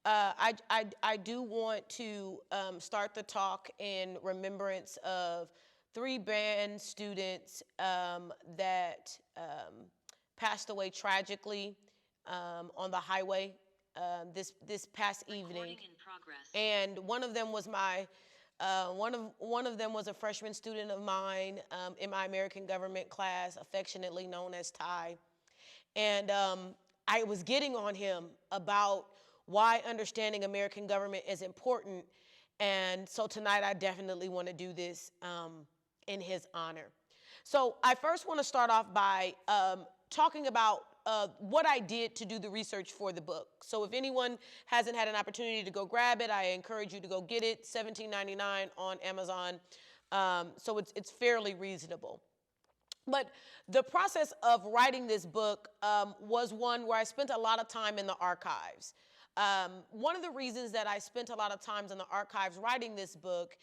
I do want to start the talk in remembrance of three band students that passed away tragically on the highway this past evening. And one of them was one of them was a freshman student of mine in my American government class, affectionately known as Ty. And I was getting on him about why understanding American government is important. And so tonight I definitely want to do this in his honor. So I first want to start off by talking about what I did to do the research for the book. So if anyone hasn't had an opportunity to go grab it, I encourage you to go get it, $17.99 on Amazon. So it's fairly reasonable. But the process of writing this book was one where I spent a lot of time in the archives. One of the reasons that I spent a lot of time in the archives writing this book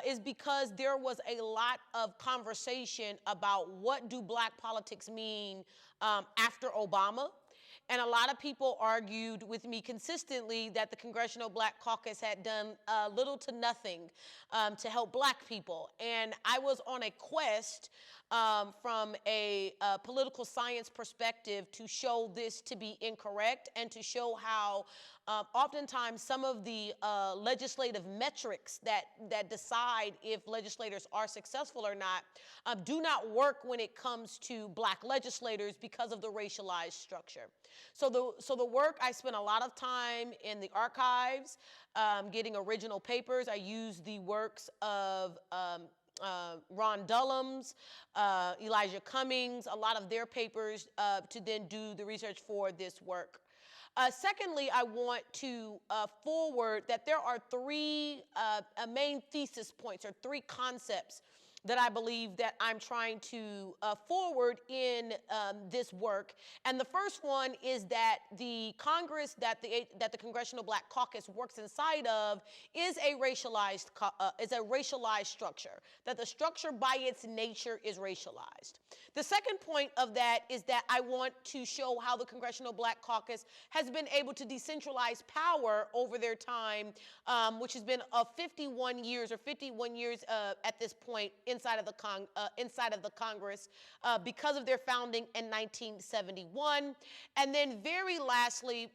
is because there was a lot of conversation about what do black politics mean after Obama. And a lot of people argued with me consistently that the Congressional Black Caucus had done little to nothing to help black people. And I was on a quest from a political science perspective to show this to be incorrect and to show how oftentimes some of the legislative metrics that decide if legislators are successful or not do not work when it comes to black legislators because of the racialized structure. So the work, I spent a lot of time in the archives getting original papers. I used the works of Ron Dulham's, Elijah Cummings, a lot of their papers to then do the research for this work. Secondly, I want to forward that there are three main thesis points or three concepts that I believe that I'm trying to forward in this work. And the first one is that the Congress that the Congressional Black Caucus works inside of is a racialized structure, that the structure by its nature is racialized. The second point of that is that I want to show how the Congressional Black Caucus has been able to decentralize power over their time, which has been 51 years at this point inside of the Congress because of their founding in 1971. And then very lastly,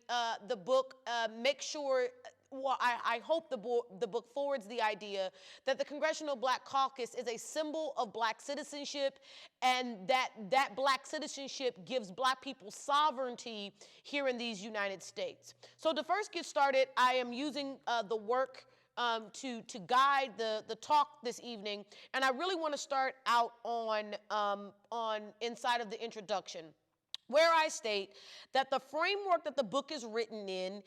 the book makes sure, well, I hope the book forwards the idea that the Congressional Black Caucus is a symbol of black citizenship, and that black citizenship gives black people sovereignty here in these United States. So to first get started, I am using the work to guide the talk this evening, and I really want to start out on inside of the introduction, where I state that the framework that the book is written in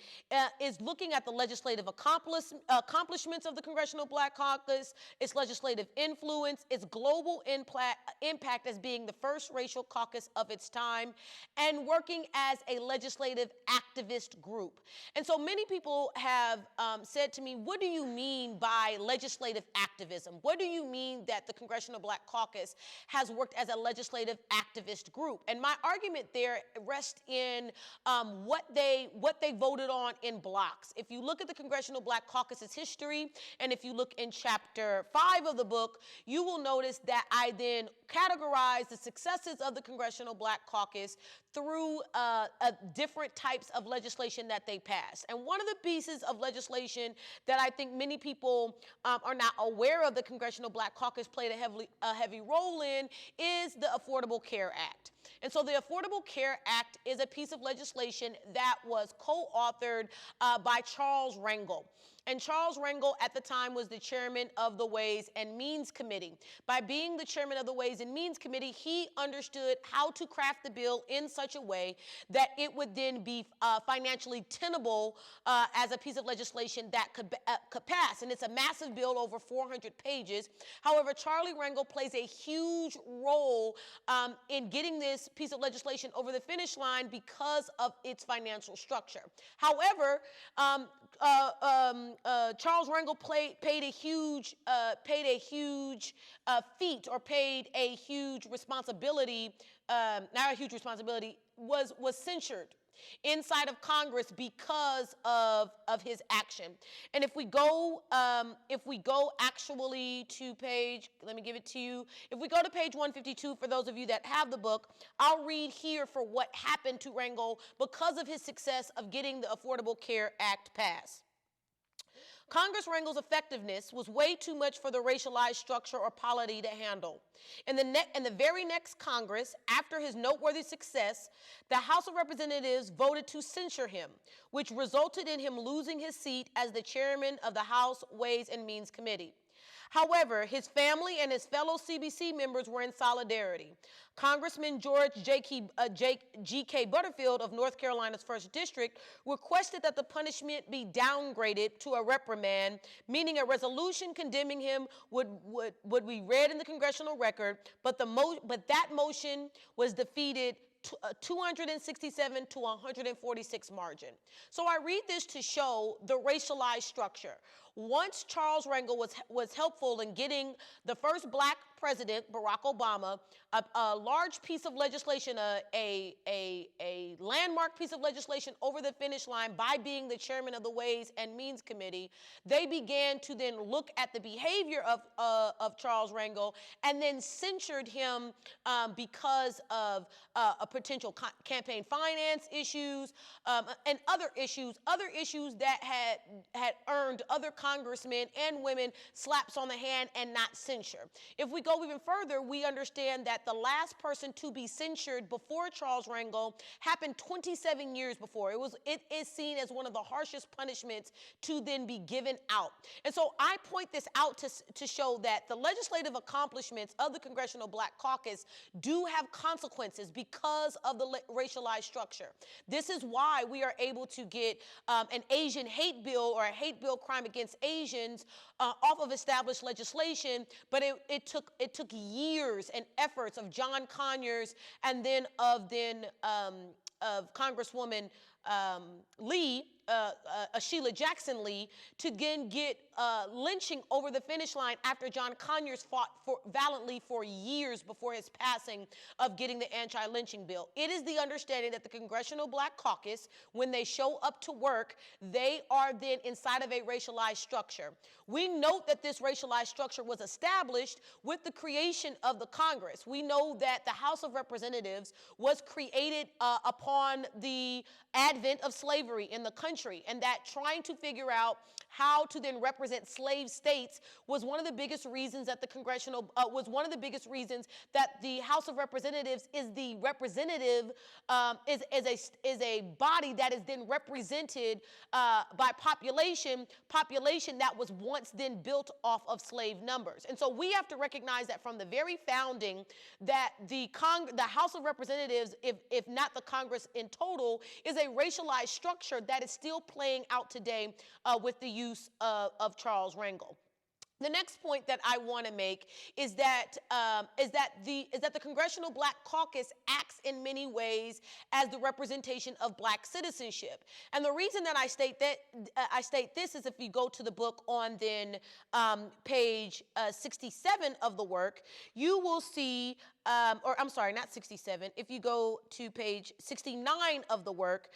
is looking at the legislative accomplishments of the Congressional Black Caucus, its legislative influence, its global impact as being the first racial caucus of its time, and working as a legislative activist group. And so many people have said to me, what do you mean by legislative activism? What do you mean that the Congressional Black Caucus has worked as a legislative activist group? And my argument there rests in what they voted on in blocks. If you look at the Congressional Black Caucus's history, and if you look in chapter 5 of the book, you will notice that I then categorize the successes of the Congressional Black Caucus through different types of legislation that they passed. And one of the pieces of legislation that I think many people are not aware of the Congressional Black Caucus played a heavy role in is the Affordable Care Act. And so the Affordable Care Act is a piece of legislation that was co-authored by Charles Rangel. And Charles Rangel at the time was the chairman of the Ways and Means Committee. By being the chairman of the Ways and Means Committee, he understood how to craft the bill in such a way that it would then be financially tenable as a piece of legislation that could pass. And it's a massive bill, over 400 pages. However, Charlie Rangel plays a huge role in getting this piece of legislation over the finish line because of its financial structure. However, Charles Rangel paid a huge feat, or paid a huge responsibility, not a huge responsibility, was censured inside of Congress because of his action. And if we go actually to page, let me give it to you. If we go to page 152, for those of you that have the book, I'll read here for what happened to Rangel because of his success of getting the Affordable Care Act passed. Congress Rangel's effectiveness was way too much for the racialized structure or polity to handle. In the very next Congress, after his noteworthy success, the House of Representatives voted to censure him, which resulted in him losing his seat as the chairman of the House Ways and Means Committee. However, his family and his fellow CBC members were in solidarity. Congressman George G.K. Butterfield of North Carolina's 1st District requested that the punishment be downgraded to a reprimand, meaning a resolution condemning him would be read in the congressional record, but that motion was defeated 267 to 146 margin. So I read this to show the racialized structure. Once Charles Rangel was helpful in getting the first black president, Barack Obama, a large piece of legislation, a landmark piece of legislation over the finish line by being the chairman of the Ways and Means Committee, they began to then look at the behavior of Charles Rangel and then censured him because of a potential campaign finance issues and other issues that had earned other congressmen and women slaps on the hand and not censure. If we go even further, we understand that the last person to be censured before Charles Rangel happened 27 years before. It is seen as one of the harshest punishments to then be given out. And so I point this out to show that the legislative accomplishments of the Congressional Black Caucus do have consequences because of the racialized structure. This is why we are able to get an Asian hate bill or a hate bill crime against Asians off of established legislation, but it took years and efforts of John Conyers and then of Congresswoman Lee, Sheila Jackson Lee, to then get lynching over the finish line after John Conyers fought valiantly for years before his passing of getting the anti-lynching bill. It is the understanding that the Congressional Black Caucus, when they show up to work, they are then inside of a racialized structure. We note that this racialized structure was established with the creation of the Congress. We know that the House of Representatives was created upon the advent of slavery in the country, and that trying to figure out how to then represent slave states was one of the biggest reasons that the the House of Representatives is the representative is a body that is then represented by population that was once then built off of slave numbers. And so we have to recognize that from the very founding that the House of Representatives, if not the Congress in total, is a racialized structure that is still playing out today with the use of Charles Rangel. The next point that I want to make is that the Congressional Black Caucus acts in many ways as the representation of black citizenship. And the reason that I state this is if you go to the book on then page 67 of the work, you will see, or I'm sorry, not 67. If you go to page 69 of the work,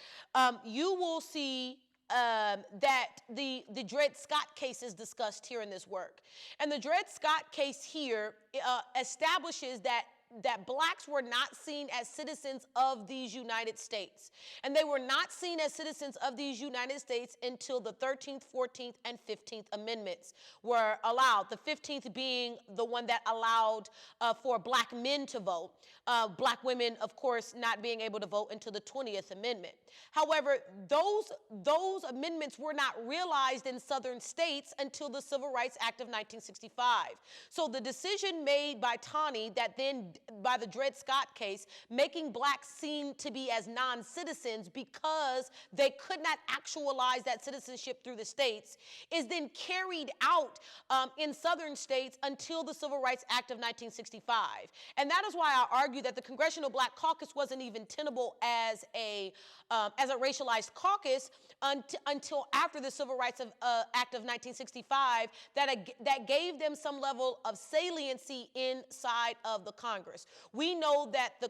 you will see that the Dred Scott case is discussed here in this work. And the Dred Scott case here establishes that blacks were not seen as citizens of these United States. And they were not seen as citizens of these United States until the 13th, 14th, and 15th Amendments were allowed. The 15th being the one that allowed for black men to vote. Black women, of course, not being able to vote until the 20th Amendment. However, those amendments were not realized in southern states until the Civil Rights Act of 1965. So the decision made by Taney that then by the Dred Scott case, making blacks seem to be as non-citizens because they could not actualize that citizenship through the states, is then carried out in southern states until the Civil Rights Act of 1965. And that is why I argue that the Congressional Black Caucus wasn't even tenable as a racialized caucus until after the Civil Rights Act of 1965 that gave them some level of saliency inside of the Congress. Congress. We know that the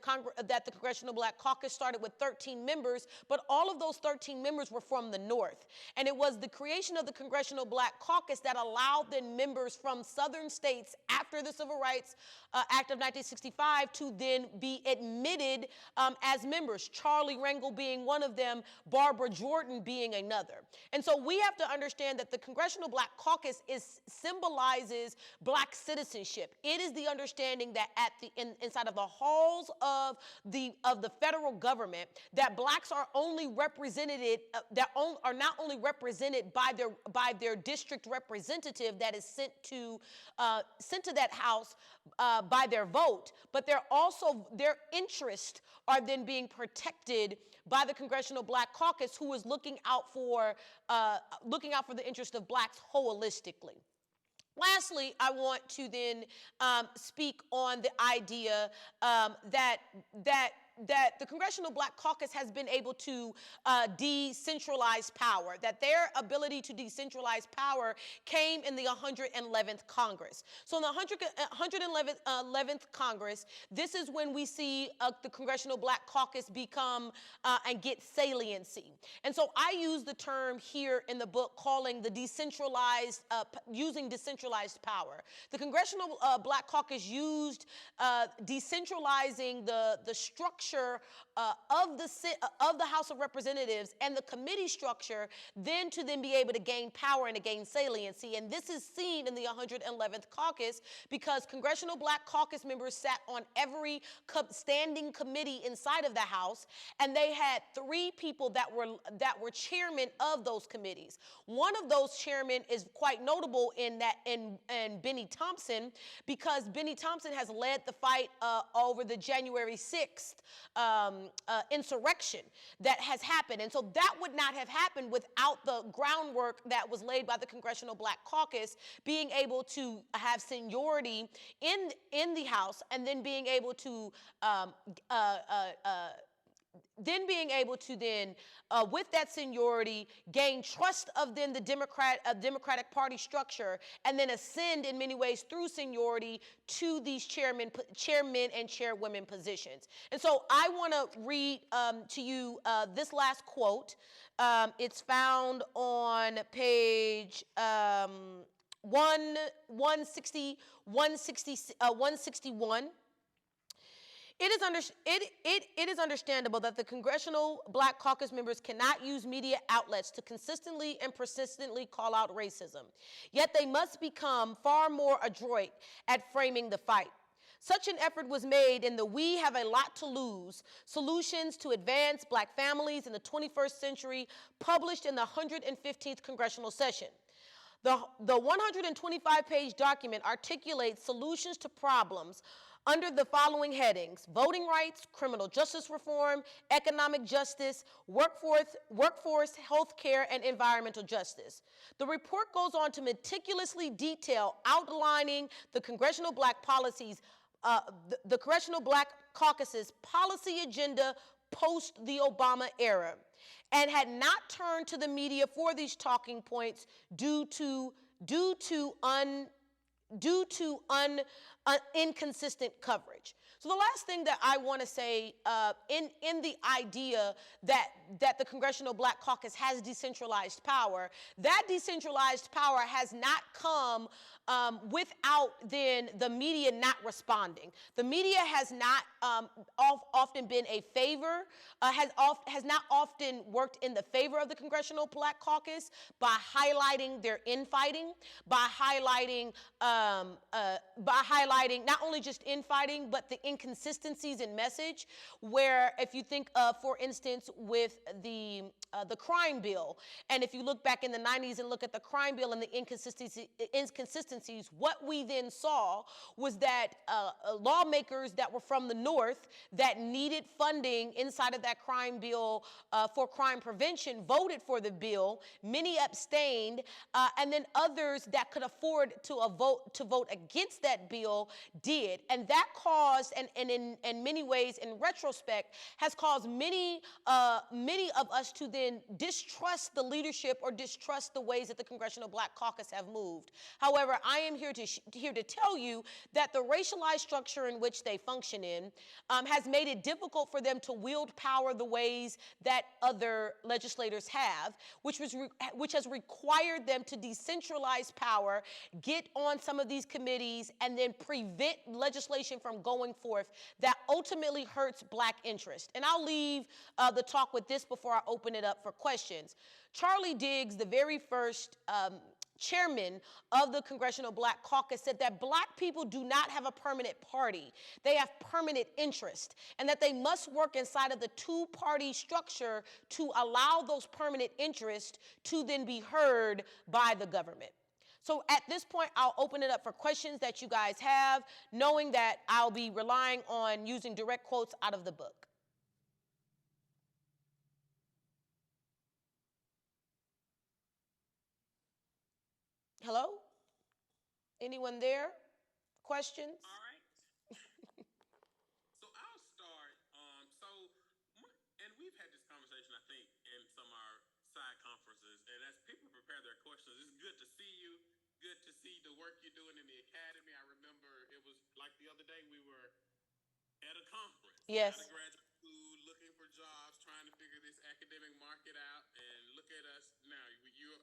Congressional Black Caucus started with 13 members, but all of those 13 members were from the North. And it was the creation of the Congressional Black Caucus that allowed then members from southern states after the Civil Rights Act of 1965 to then be admitted as members, Charlie Rangel being one of them, Barbara Jordan being another. And so we have to understand that the Congressional Black Caucus symbolizes black citizenship. It is the understanding that inside of the halls of the federal government, that blacks are only represented, are not only represented by their district representative that is sent to that house by their vote, but their interests are then being protected by the Congressional Black Caucus, who is looking out for the interest of blacks holistically. Lastly, I want to then speak on the idea that the Congressional Black Caucus has been able to decentralize power, that their ability to decentralize power came in the 111th Congress. So in the 111th Congress, this is when we see the Congressional Black Caucus become and get saliency. And so I use the term here in the book calling the using decentralized power. The Congressional Black Caucus used decentralizing the structure of the House of Representatives and the committee structure then to be able to gain power and to gain saliency. And this is seen in the 111th Caucus because Congressional Black Caucus members sat on every standing committee inside of the House, and they had 3 people that were chairmen of those committees. One of those chairmen is quite notable in Benny Thompson, because Benny Thompson has led the fight over the January 6th insurrection that has happened. And so that would not have happened without the groundwork that was laid by the Congressional Black Caucus being able to have seniority in the House, and then being able to with that seniority, gain trust of then the Democratic Party structure, and then ascend in many ways through seniority to these chairmen and chairwomen positions. And so I want to read to you this last quote. It's found on page 161. It is understandable that the Congressional Black Caucus members cannot use media outlets to consistently and persistently call out racism. Yet they must become far more adroit at framing the fight. Such an effort was made in the We Have a Lot to Lose, Solutions to Advance Black Families in the 21st Century, published in the 115th Congressional Session. The 125-page document articulates solutions to problems under the following headings: voting rights, criminal justice reform, economic justice, workforce, health care, and environmental justice. The report goes on to meticulously detail outlining the Congressional Black policies, the Congressional Black Caucus's policy agenda post the Obama era, and had not turned to the media for these talking points due to inconsistent coverage. So the last thing that I want to say in the idea that the Congressional Black Caucus has decentralized power, that decentralized power has not come without then the media not responding. The media has not often been a favor, has not often worked in the favor of the Congressional Black Caucus by highlighting their infighting, by highlighting not only just infighting, but the inconsistencies in message, where if you think for instance, with the crime bill, and if you look back in the 90s and look at the crime bill and the inconsistencies, what we then saw was that lawmakers that were from the North that needed funding inside of that crime bill for crime prevention voted for the bill. Many abstained, and then others that could afford to vote against that bill did, and that caused and in many ways, in retrospect, has caused many of us to then distrust the leadership or distrust the ways that the Congressional Black Caucus have moved. However, I am here to tell you that the racialized structure in which they function in has made it difficult for them to wield power the ways that other legislators have, which has required them to decentralize power, get on some of these committees, and then prevent legislation from going forth that ultimately hurts Black interest. And I'll leave the talk with this before I open it up for questions. Charlie Diggs, the very first chairman of the Congressional Black Caucus, said that Black people do not have a permanent party. They have permanent interest, and that they must work inside of the two-party structure to allow those permanent interests to then be heard by the government. So at this point, I'll open it up for questions that you guys have, knowing that I'll be relying on using direct quotes out of the book. Hello? Anyone there? Questions? All right. So I'll start. And we've had this conversation, I think, in some of our side conferences. And as people prepare their questions, it's good to see you. Good to see the work you're doing in the academy. I remember it was like the other day we were at a conference. Yes. Out of graduate school, looking for jobs, trying to figure this academic market out. And look at us now. You're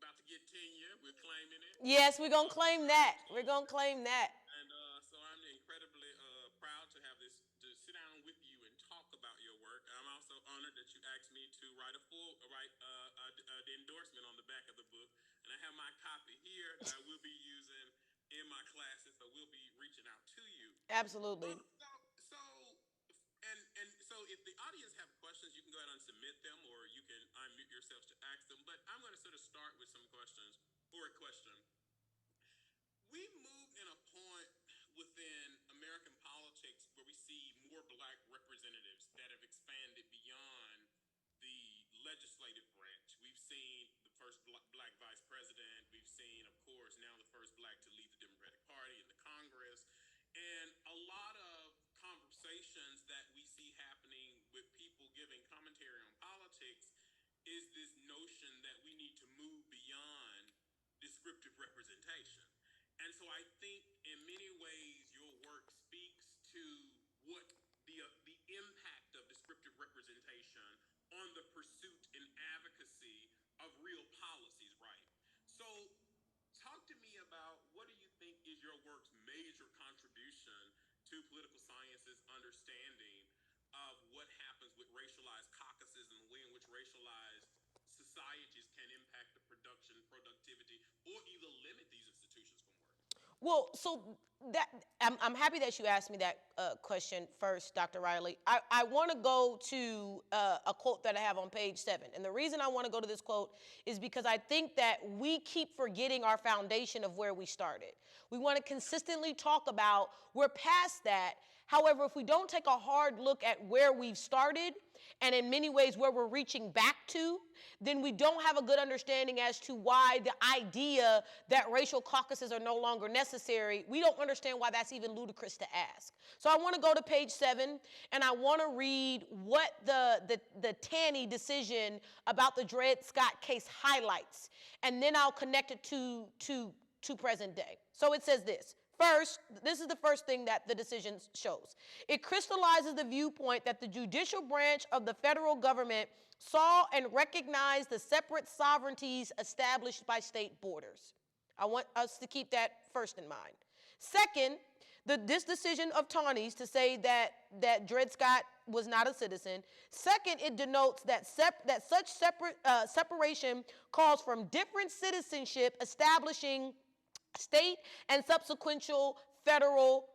about to get tenure. We're claiming it. Yes, we're going to claim that. We're going to claim that. And so I'm incredibly proud to have this, to sit down with you and talk about your work. I'm also honored that you asked me to write the endorsement on the back of the book. And I have my copy here that I will be using in my classes, so we'll be reaching out to you. Absolutely. So if the audience have questions, you can go ahead and submit them, or you can unmute yourselves to ask them. But I'm going to sort of start with some questions, or a question. We've moved in a point within American politics where we see more Black representatives that have expanded beyond the legislative branch. We've seen the first Black vice president. We've seen, of course, now the first Black to lead the Democratic Party in the Congress. And a lot of conversations that we see happening with people giving commentary on politics is this notion that we need to move beyond descriptive representation. And so I think in many ways your work speaks to what the impact of descriptive representation on the pursuit and advocacy of real policies, right? So talk to me about, what do you think is your work's major contribution to political science's understanding of what happens with racialized caucuses and the way in which racialized societies can impact the production, productivity, or either limit these institutions from working? Well, so that I'm happy that you asked me that question first, Dr. Riley. I want to go to a quote that I have on page 7. And the reason I want to go to this quote is because I think that we keep forgetting our foundation of where we started. We want to consistently talk about we're past that. However, if we don't take a hard look at where we've started, and in many ways where we're reaching back to, then we don't have a good understanding as to why the idea that racial caucuses are no longer necessary, we don't understand why that's even ludicrous to ask. So I want to go to page 7, and I want to read what the Taney decision about the Dred Scott case highlights, and then I'll connect it to present day. So it says this. First, this is the first thing that the decision shows. It crystallizes the viewpoint that the judicial branch of the federal government saw and recognized the separate sovereignties established by state borders. I want us to keep that first in mind. Second, this decision of Taney's to say that Dred Scott was not a citizen. Second, it denotes that such separation calls from different citizenship establishing state and subsequent federal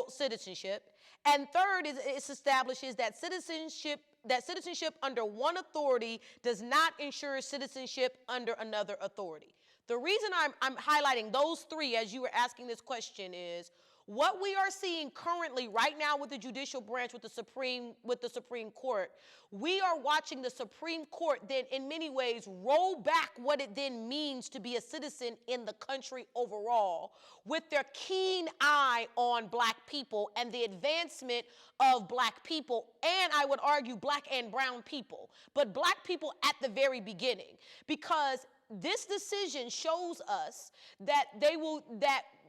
citizenship. And third, it establishes that citizenship under one authority does not ensure citizenship under another authority. The reason I'm highlighting those three as you were asking this question is What we are seeing currently right now with the judicial branch, with the Supreme Court, we are watching the Supreme Court then in many ways roll back what it then means to be a citizen in the country overall, with their keen eye on black people and the advancement of black people, and I would argue black and brown people, but black people at the very beginning, because this decision shows us that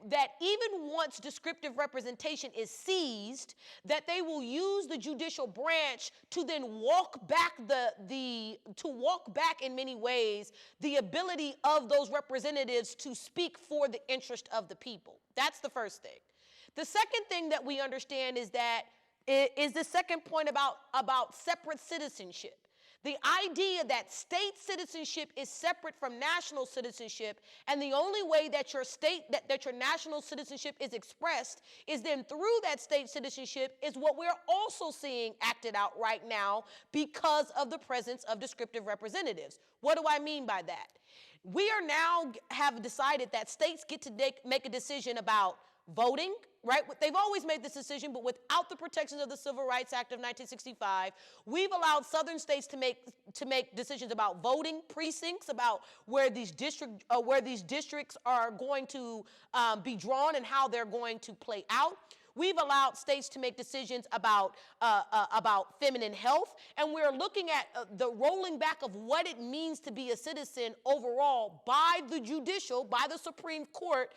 that even once descriptive representation is seized, that they will use the judicial branch to then walk back in many ways the ability of those representatives to speak for the interest of the people. That's the first thing. The second thing that we understand is the second point about separate citizenship. The idea that state citizenship is separate from national citizenship, and the only way that your national citizenship is expressed is then through that state citizenship, is what we're also seeing acted out right now because of the presence of descriptive representatives. What do I mean by that? We are now have decided that states get to make a decision about voting, right? They've always made this decision, but without the protections of the Civil Rights Act of 1965, we've allowed southern states to make decisions about voting precincts, about where these districts are going to be drawn and how they're going to play out. We've allowed states to make decisions about feminine health, and we're looking at the rolling back of what it means to be a citizen overall by the Supreme Court,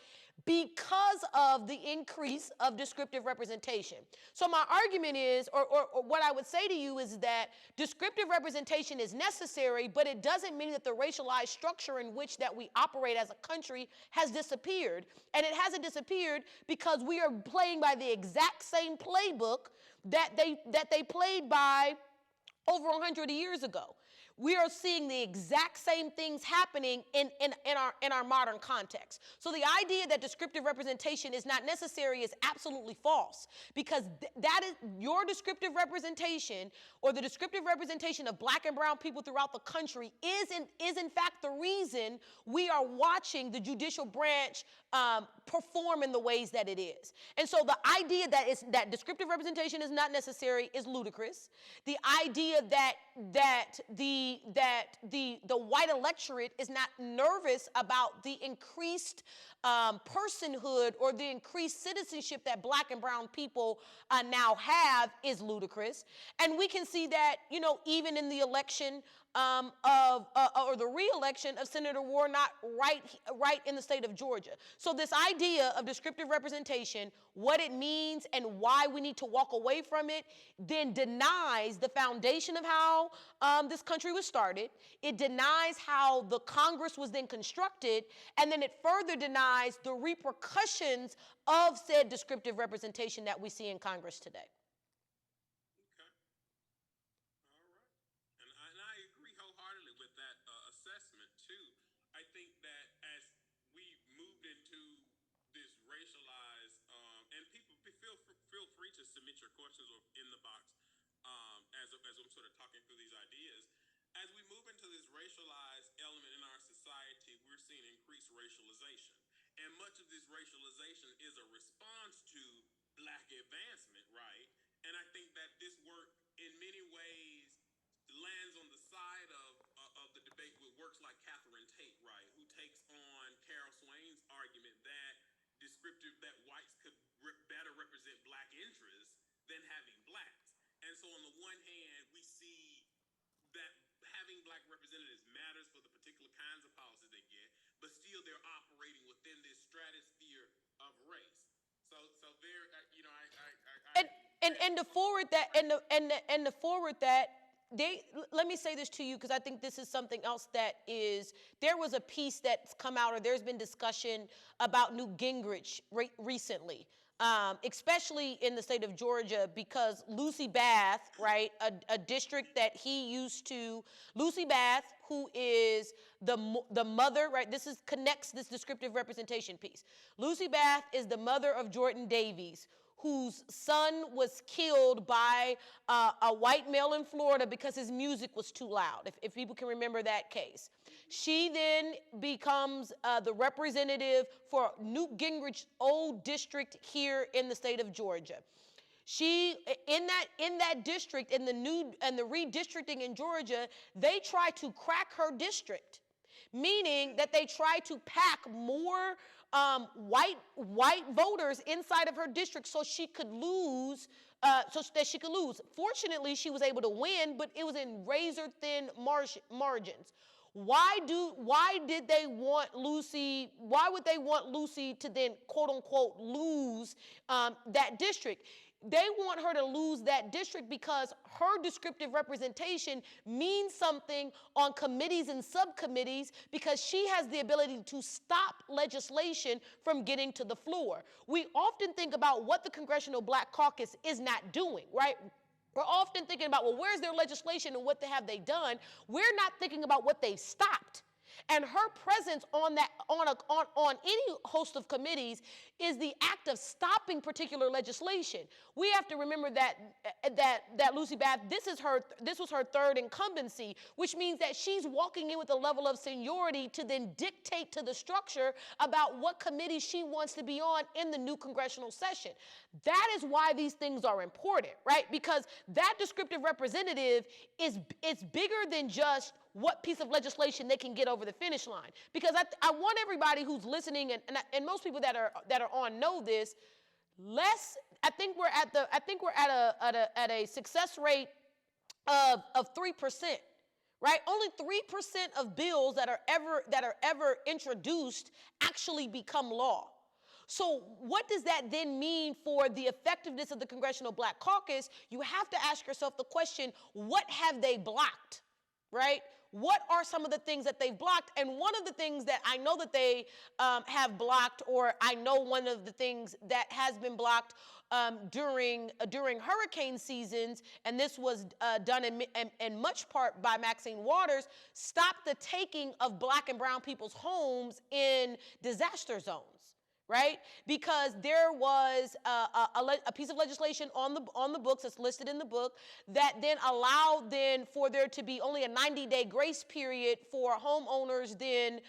because of the increase of descriptive representation. So my argument is, or what I would say to you is that descriptive representation is necessary, but it doesn't mean that the racialized structure in which that we operate as a country has disappeared. And it hasn't disappeared because we are playing by the exact same playbook that they played by over 100 years ago. We are seeing the exact same things happening in our modern context. So the idea that descriptive representation is not necessary is absolutely false, because that is your descriptive representation, or the descriptive representation of black and brown people throughout the country is in fact the reason we are watching the judicial branch perform in the ways that it is. And so the idea that descriptive representation is not necessary is ludicrous. The idea that the white electorate is not nervous about the increased personhood or the increased citizenship that black and brown people now have is ludicrous. And we can see that, even in the election or the re-election of Senator Warnock right in the state of Georgia. So this idea of descriptive representation, what it means and why we need to walk away from it, then denies the foundation of how this country was started. It denies how the Congress was then constructed, and then it further denies the repercussions of said descriptive representation that we see in Congress today. Feel free to submit your questions in the box as I'm sort of talking through these ideas. As we move into this racialized element in our society, we're seeing increased racialization. And much of this racialization is a response to black advancement, right? And I think that this work in many ways lands on the side of the debate with works like Catherine Tate, right, who takes on Carol Swain's argument that that whites could better represent black interests than having blacks. And so on the one hand, we see that having black representatives matters for the particular kinds of policies they get, but still they're operating within this stratosphere of race. So there, and to forward that, let me say this to you, because I think this is something else there was a piece that's come out, or there's been discussion about Newt Gingrich recently, especially in the state of Georgia, because Lucy Bath, right, a district that he used to, Lucy Bath, who is the mother, right, connects this descriptive representation piece. Lucy Bath is the mother of Jordan Davies, whose son was killed by a white male in Florida because his music was too loud, if people can remember that case. She then becomes the representative for Newt Gingrich's old district here in the state of Georgia. She in that district, in the redistricting in Georgia, they try to crack her district, meaning that they try to pack more white voters inside of her district so she could lose. Fortunately, she was able to win, but it was in razor thin margins. Why did they want Lucy? Why would they want Lucy to then quote unquote lose that district? They want her to lose that district because her descriptive representation means something on committees and subcommittees, because she has the ability to stop legislation from getting to the floor. We often think about what the Congressional Black Caucus is not doing, right? We're often thinking about, well, where's their legislation and what have they done? We're not thinking about what they've stopped. And her presence on any host of committees is the act of stopping particular legislation. We have to remember that Lucy Bath, this was her third incumbency, which means that she's walking in with a level of seniority to then dictate to the structure about what committee she wants to be on in the new congressional session. That is why these things are important, right? Because that descriptive representative it's bigger than just what piece of legislation they can get over the finish line. Because I want everybody who's listening and most people that are on know this. I think we're at a success rate of 3%, right? Only 3% of bills that are ever introduced actually become law. So what does that then mean for the effectiveness of the Congressional Black Caucus? You have to ask yourself the question, what have they blocked, right? What are some of the things that they've blocked? And one of the things that I know that they have blocked, or I know one of the things that has been blocked during hurricane seasons, and this was done in much part by Maxine Waters, stop the taking of Black and brown people's homes in disaster zones. Right? Because there was a piece of legislation on the books that's listed in the book that then allowed then for there to be only a 90-day grace period for homeowners then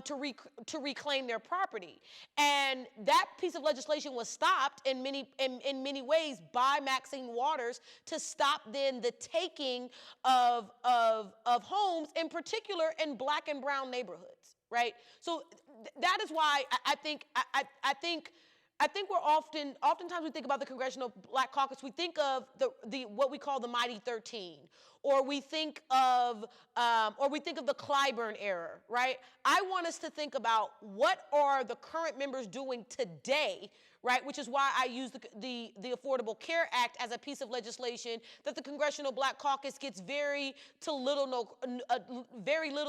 to reclaim their property. And that piece of legislation was stopped in many ways by Maxine Waters to stop then the taking of homes, in particular in Black and brown neighborhoods. Right? So that is why I think we're oftentimes we think about the Congressional Black Caucus, we think of the what we call the Mighty 13, or we think of the Clyburn era, right? I want us to think about what are the current members doing today, right? Which is why I use the Affordable Care Act as a piece of legislation that the Congressional Black Caucus gets very little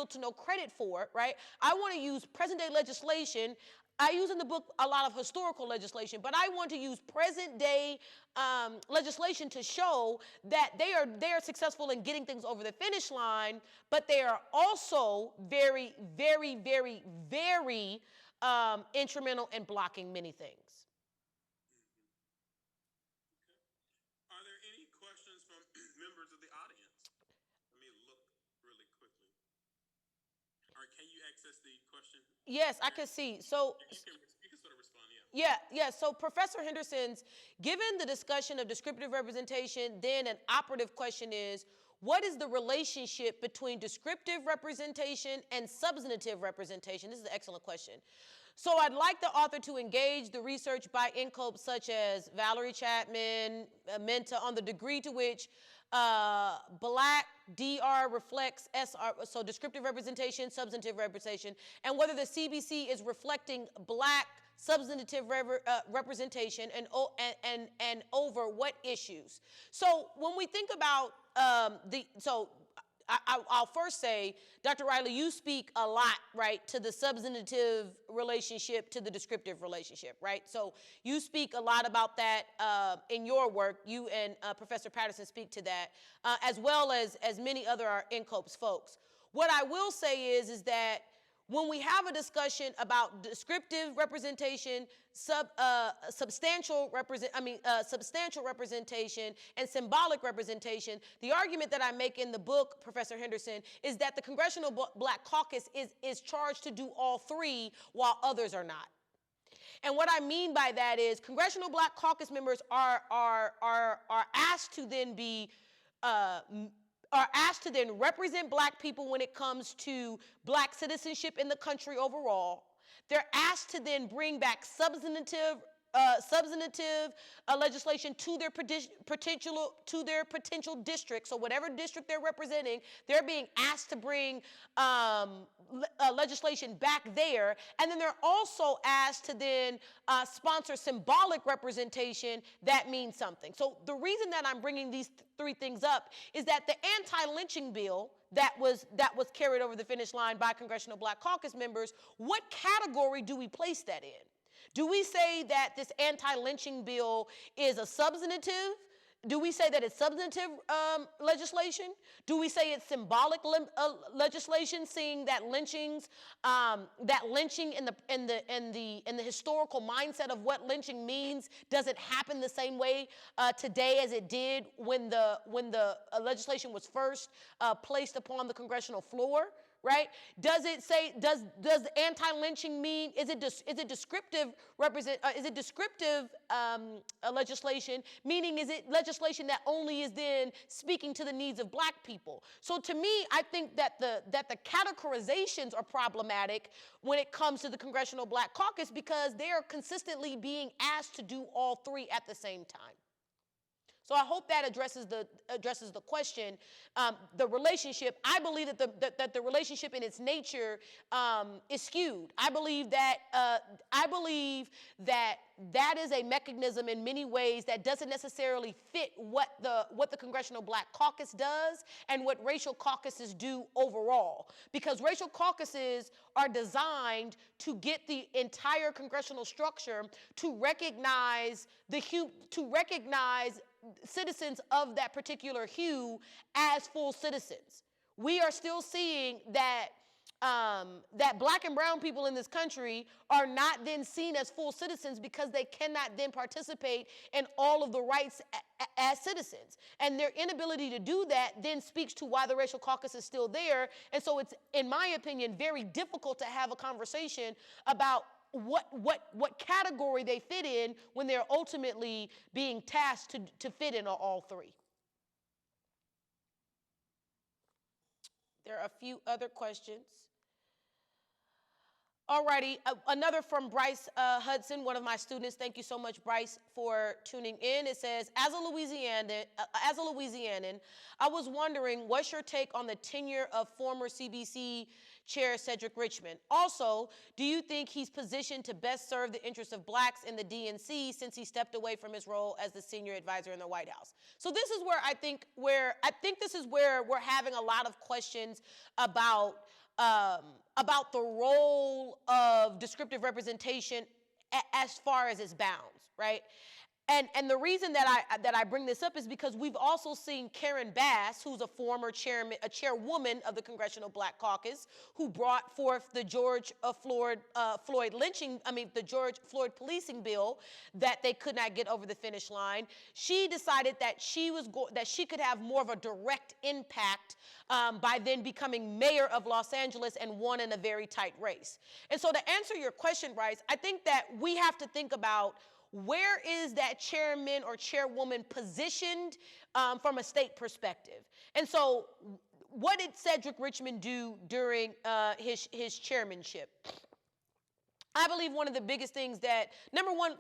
to no credit for, right? I want to use present day legislation. I use in the book a lot of historical legislation, but I want to use present day legislation to show that they are successful in getting things over the finish line, but they are also very, very, very, very instrumental in blocking many things. Are there any questions from members of the audience? Let me look really quickly. Or can you access the question? Yes, I can see. So you can sort of respond, yeah. Yeah. So Professor Henderson's, given the discussion of descriptive representation, then an operative question is, what is the relationship between descriptive representation and substantive representation? This is an excellent question. So I'd like the author to engage the research by INCOPE such as Valerie Chapman, Menta, on the degree to which Black DR reflects SR, so descriptive representation, substantive representation, and whether the CBC is reflecting Black substantive representation and over what issues. So when we think about I'll first say, Dr. Riley, you speak a lot, right, to the substantive relationship to the descriptive relationship, right? So you speak a lot about that in your work. You and Professor Patterson speak to that, as well as many other INCOPE's folks. What I will say is that when we have a discussion about descriptive representation, substantial representation, and symbolic representation, the argument that I make in the book, Professor Henderson, is that the Congressional Black Caucus is charged to do all three while others are not. And what I mean by that is Congressional Black Caucus members are asked to then represent black people when it comes to black citizenship in the country overall. They're asked to then bring back substantive legislation to their potential district. So whatever district they're representing, they're being asked to bring legislation back there. And then they're also asked to then sponsor symbolic representation that means something. So the reason that I'm bringing these three things up is that the anti-lynching bill that was carried over the finish line by Congressional Black Caucus members, what category do we place that in? Do we say that this anti-lynching bill is a substantive? Do we say that it's substantive legislation? Do we say it's symbolic legislation, seeing that lynching in the historical mindset of what lynching means doesn't happen the same way today as it did when the legislation was first placed upon the congressional floor? Right? Does it say, does anti-lynching mean, is it descriptive legislation, meaning is it legislation that only is then speaking to the needs of black people? So to me, I think that the categorizations are problematic when it comes to the Congressional Black Caucus because they are consistently being asked to do all three at the same time. So I hope that addresses the question. The relationship, I believe that the relationship in its nature is skewed. I believe that is a mechanism in many ways that doesn't necessarily fit what the Congressional Black Caucus does and what racial caucuses do overall. Because racial caucuses are designed to get the entire congressional structure to recognize citizens of that particular hue as full citizens. We are still seeing that black and brown people in this country are not then seen as full citizens because they cannot then participate in all of the rights as citizens. And their inability to do that then speaks to why the racial caucus is still there. And so it's, in my opinion, very difficult to have a conversation about what category they fit in when they're ultimately being tasked to fit in all three. There are a few other questions. Alrighty, another from Bryce Hudson, one of my students. Thank you so much, Bryce, for tuning in. It says, as a Louisianan, I was wondering, what's your take on the tenure of former CBC Chair Cedric Richmond? Also, do you think he's positioned to best serve the interests of blacks in the DNC since he stepped away from his role as the senior advisor in the White House? So this is where I think we're having a lot of questions about the role of descriptive representation as far as its bounds, right? And the reason that I bring this up is because we've also seen Karen Bass, who's a former chairwoman of the Congressional Black Caucus, who brought forth the George Floyd policing bill that they could not get over the finish line. She decided that she could have more of a direct impact by then becoming mayor of Los Angeles and won in a very tight race. And so to answer your question, Bryce, I think that we have to think about where is that chairman or chairwoman positioned from a state perspective? And so what did Cedric Richmond do during his chairmanship? I believe one of the biggest things that, number one,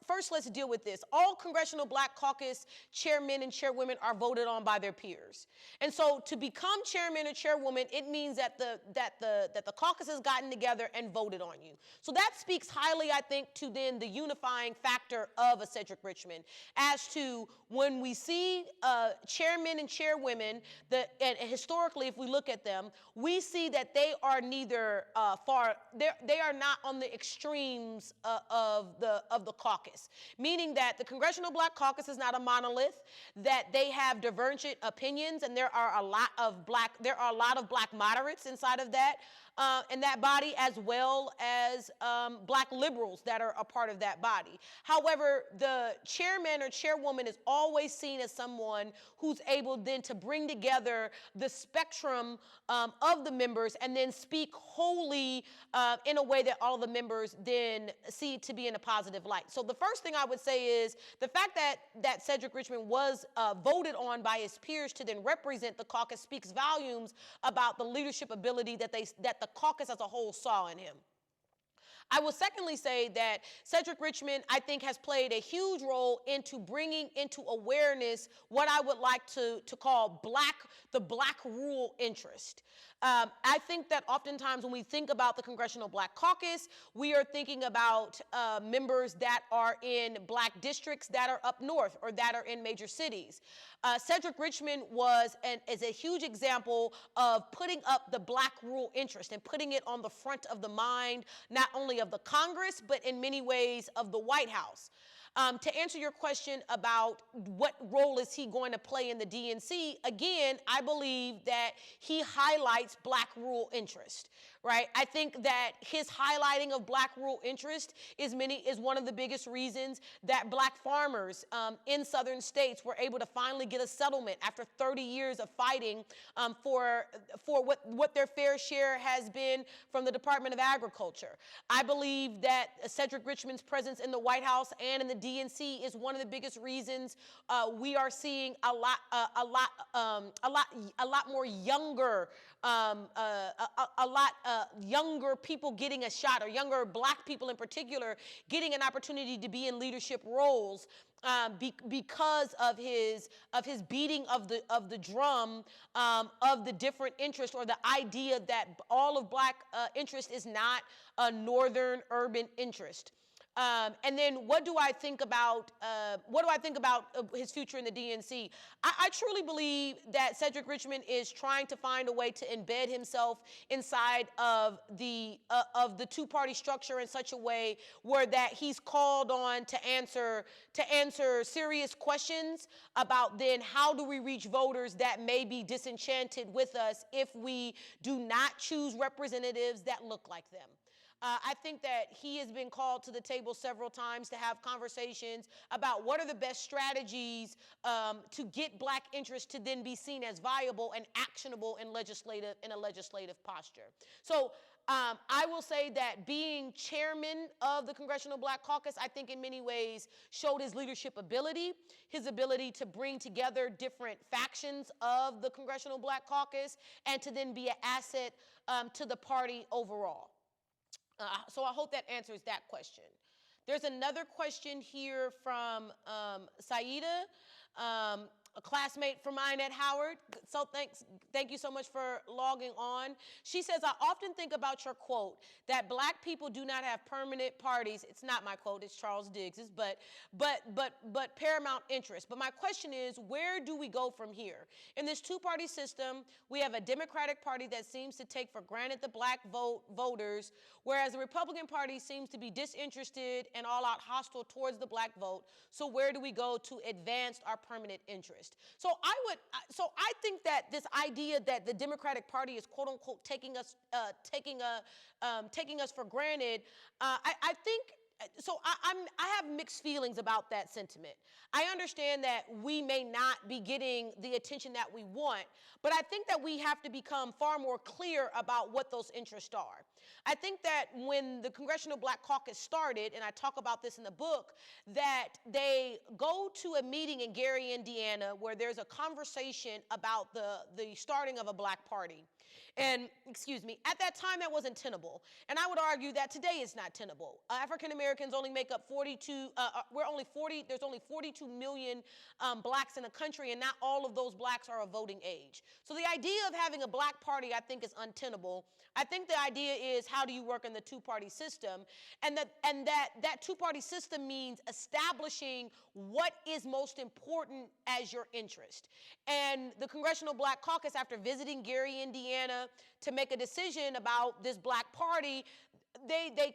first let's deal with this. All Congressional Black Caucus chairmen and chairwomen are voted on by their peers. And so to become chairman or chairwoman, it means that the caucus has gotten together and voted on you. So that speaks highly, I think, to then the unifying factor of a Cedric Richmond as to when we see chairmen and chairwomen, and historically, if we look at them, we see that they are neither they are not on the extremes of the caucus, meaning that the Congressional Black Caucus is not a monolith, that they have divergent opinions, and there are a lot of black moderates inside of that. body, as well as black liberals that are a part of that body. However, the chairman or chairwoman is always seen as someone who's able then to bring together the spectrum of the members and then speak wholly in a way that all of the members then see to be in a positive light. So the first thing I would say is the fact that Cedric Richmond was voted on by his peers to then represent the caucus speaks volumes about the leadership ability that the caucus as a whole saw in him. I will secondly say that Cedric Richmond, I think, has played a huge role into bringing into awareness what I would like to call the black rural interest. I think that oftentimes when we think about the Congressional Black Caucus, we are thinking about members that are in black districts that are up north or that are in major cities. Cedric Richmond is a huge example of putting up the black rural interest and putting it on the front of the mind, not only of the Congress, but in many ways of the White House. To answer your question about what role is he going to play in the DNC, again, I believe that he highlights black rural interest, right? I think that his highlighting of black rural interest is one of the biggest reasons that black farmers in southern states were able to finally get a settlement after 30 years of fighting for what their fair share has been from the Department of Agriculture. I believe that Cedric Richmond's presence in the White House and in the DNC is one of the biggest reasons we are seeing a lot more younger, younger people getting a shot, or younger black people in particular getting an opportunity to be in leadership roles because of his beating of the drum of the different interest, or the idea that all of black interest is not a northern urban interest. And then what do I think about his future in the DNC? I truly believe that Cedric Richmond is trying to find a way to embed himself inside of the two-party structure in such a way where that he's called on to answer serious questions about then how do we reach voters that may be disenchanted with us if we do not choose representatives that look like them. I think that he has been called to the table several times to have conversations about what are the best strategies to get black interest to then be seen as viable and actionable in a legislative posture. So I will say that being chairman of the Congressional Black Caucus, I think in many ways showed his leadership ability, his ability to bring together different factions of the Congressional Black Caucus, and to then be an asset to the party overall. So I hope that answers that question. There's another question here from Saida, a classmate from mine at Howard. So thank you so much for logging on. She says, I often think about your quote that black people do not have permanent parties. It's not my quote, it's Charles Diggs's, but paramount interest. But my question is, where do we go from here? In this two-party system, we have a Democratic Party that seems to take for granted the black voters, whereas the Republican Party seems to be disinterested and all out hostile towards the black vote. So where do we go to advance our permanent interest? So I think that this idea that the Democratic Party is quote unquote taking us for granted, I think. So I have mixed feelings about that sentiment. I understand that we may not be getting the attention that we want, but I think that we have to become far more clear about what those interests are. I think that when the Congressional Black Caucus started, and I talk about this in the book, that they go to a meeting in Gary, Indiana, where there's a conversation about the starting of a black party. And, at that time that wasn't tenable. And I would argue that today it's not tenable. African Americans only make up there's only 42 million blacks in the country, and not all of those blacks are of voting age. So the idea of having a black party, I think, is untenable. I think the idea is, how do you work in the two-party system? And that two-party system means establishing what is most important as your interest. And the Congressional Black Caucus, after visiting Gary, Indiana, to make a decision about this black party, the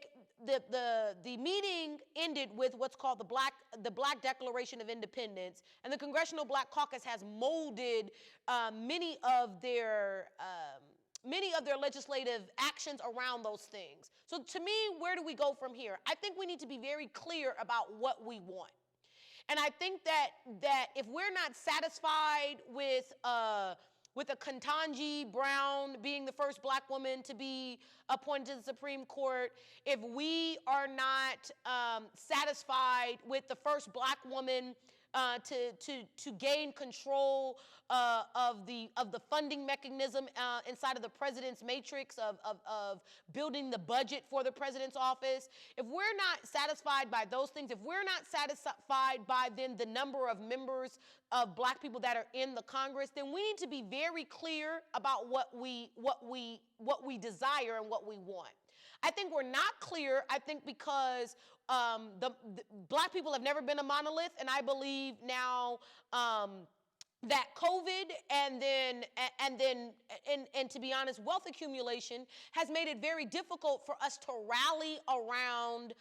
meeting ended with what's called the Black Declaration of Independence, and the Congressional Black Caucus has molded many of their many of their legislative actions around those things. So to me, where do we go from here? I think we need to be very clear about what we want. And I think that if we're not satisfied with a Ketanji Brown being the first black woman to be appointed to the Supreme Court, if we are not satisfied with the first black woman to gain control of the funding mechanism inside of the president's matrix of building the budget for the president's office, if we're not satisfied by those things, if we're not satisfied by then the number of members of black people that are in the Congress, then we need to be very clear about what we desire and what we want. I think we're not clear, I think because the black people have never been a monolith, and I believe now that COVID and to be honest, wealth accumulation has made it very difficult for us to rally around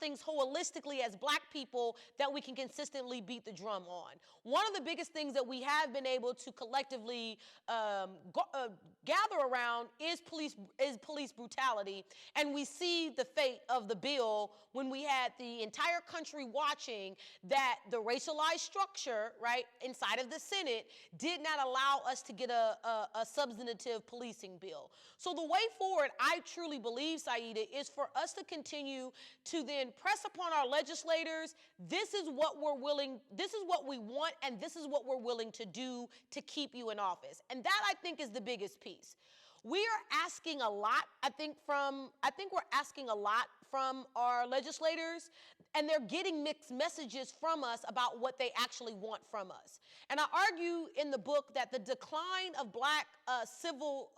things holistically as black people that we can consistently beat the drum on. One of the biggest things that we have been able to collectively gather around is police brutality, and we see the fate of the bill when we had the entire country watching that the racialized structure, right, inside of the Senate did not allow us to get a substantive policing bill. So the way forward, I truly believe, Saida, is for us to continue to then press upon our legislators. This is what we want, and this is what we're willing to do to keep you in office. And that, I think, is the biggest piece. We are asking a lot, I think we're asking a lot from our legislators, and they're getting mixed messages from us about what they actually want from us. And I argue in the book that the decline of black civil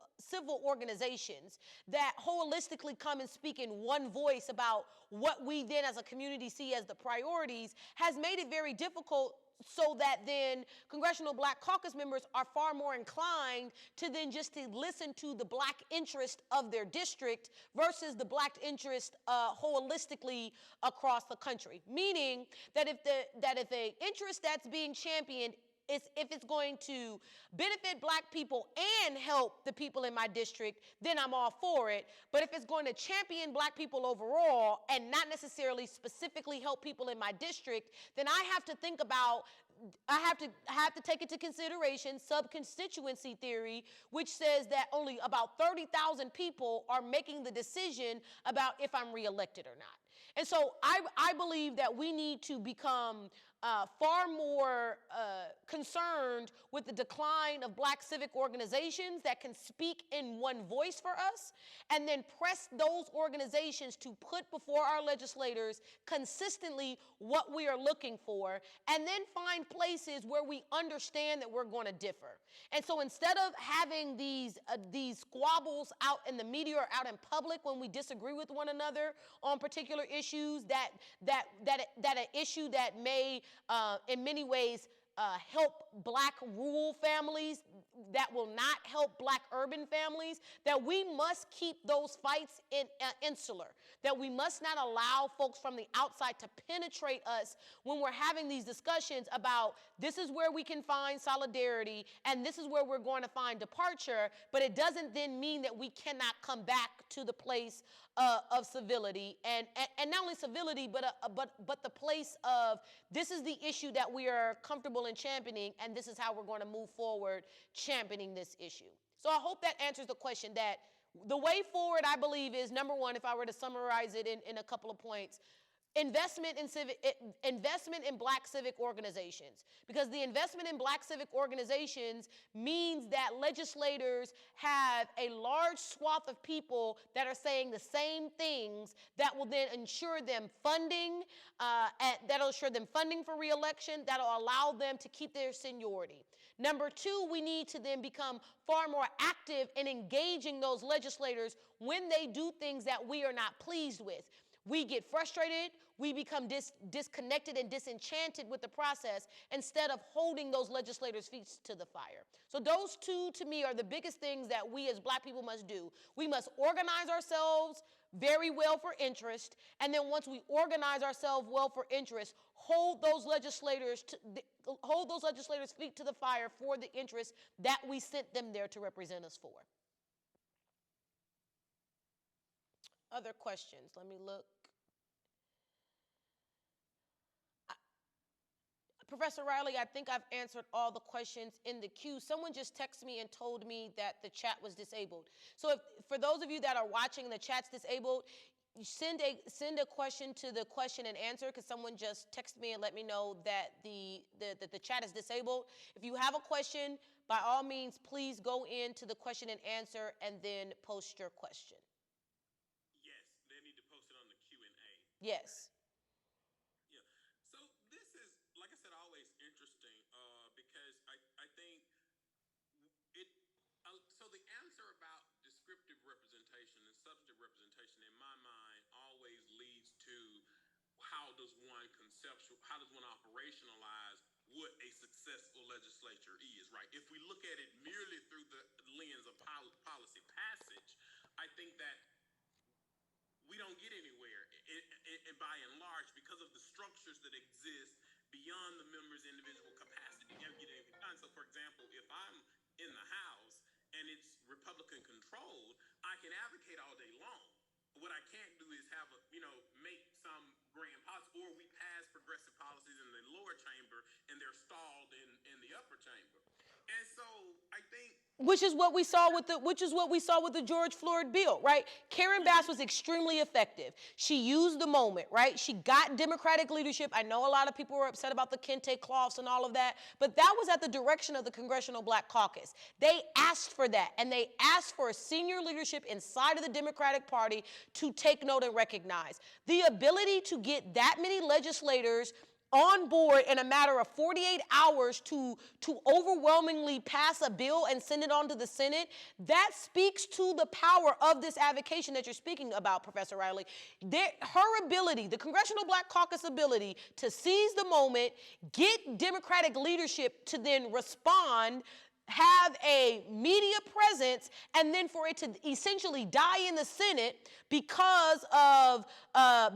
organizations that holistically come and speak in one voice about what we then as a community see as the priorities has made it very difficult, so that then Congressional Black Caucus members are far more inclined to then just to listen to the black interest of their district versus the black interest holistically across the country. Meaning that if the interest that's being championed if it's going to benefit black people and help the people in my district, then I'm all for it. But if it's going to champion black people overall and not necessarily specifically help people in my district, then I have to think about, I have to take into consideration sub-constituency theory, which says that only about 30,000 people are making the decision about if I'm reelected or not. And so I believe that we need to become far more concerned with the decline of black civic organizations that can speak in one voice for us, and then press those organizations to put before our legislators consistently what we are looking for, and then find places where we understand that we're going to differ. And so instead of having these squabbles out in the media or out in public when we disagree with one another on particular issues, that an issue that may in many ways help black rural families, that will not help black urban families, that we must keep those fights insular, that we must not allow folks from the outside to penetrate us when we're having these discussions about this is where we can find solidarity and this is where we're going to find departure, but it doesn't then mean that we cannot come back to the place of civility, and not only civility, but the place of this is the issue that we are comfortable in championing, and this is how we're going to move forward championing this issue. So I hope that answers the question. That the way forward, I believe, is number one, if I were to summarize it in a couple of points, investment in black civic organizations, because the investment in black civic organizations means that legislators have a large swath of people that are saying the same things that will then ensure them funding, that'll ensure them funding for reelection, that'll allow them to keep their seniority. Number two, we need to then become far more active in engaging those legislators when they do things that we are not pleased with. we get frustrated, we become disconnected and disenchanted with the process instead of holding those legislators' feet to the fire. So those two, to me, are the biggest things that we as Black people must do. We must organize ourselves very well for interest, and then once we organize ourselves well for interest, hold those legislators' feet to the fire for the interest that we sent them there to represent us for. Other questions? Let me look. Professor Riley, I think I've answered all the questions in the queue. Someone just texted me and told me that the chat was disabled. So for those of you that are watching, the chat's disabled, you send a question to the question and answer, because someone just texted me and let me know that the chat is disabled. If you have a question, by all means, please go into the question and answer and then post your question. Yes, they need to post it on the Q&A. Yes. So the answer about descriptive representation and substantive representation, in my mind, always leads to how does one operationalize what a successful legislature is, right? If we look at it merely through the lens of policy passage, I think that we don't get anywhere, and by and large, because of the structures that exist beyond the members' individual capacity to get anything done. So, for example, if I'm in the House and it's Republican controlled, I can advocate all day long. What I can't do is have make some grand policy, or we pass progressive policies in the lower chamber and they're stalled in the upper chamber. And so I think, which is what we saw with the George Floyd bill, right? Karen Bass was extremely effective. She used the moment, right? She got Democratic leadership. I know a lot of people were upset about the kente cloths and all of that, but that was at the direction of the Congressional Black Caucus. They asked for that, and they asked for senior leadership inside of the Democratic Party to take note and recognize. The ability to get that many legislators on board in a matter of 48 hours to overwhelmingly pass a bill and send it on to the Senate, that speaks to the power of this advocation that you're speaking about, Professor Riley. Her ability, the Congressional Black Caucus ability to seize the moment, get Democratic leadership to then respond, have a media presence, and then for it to essentially die in the Senate because of no-knock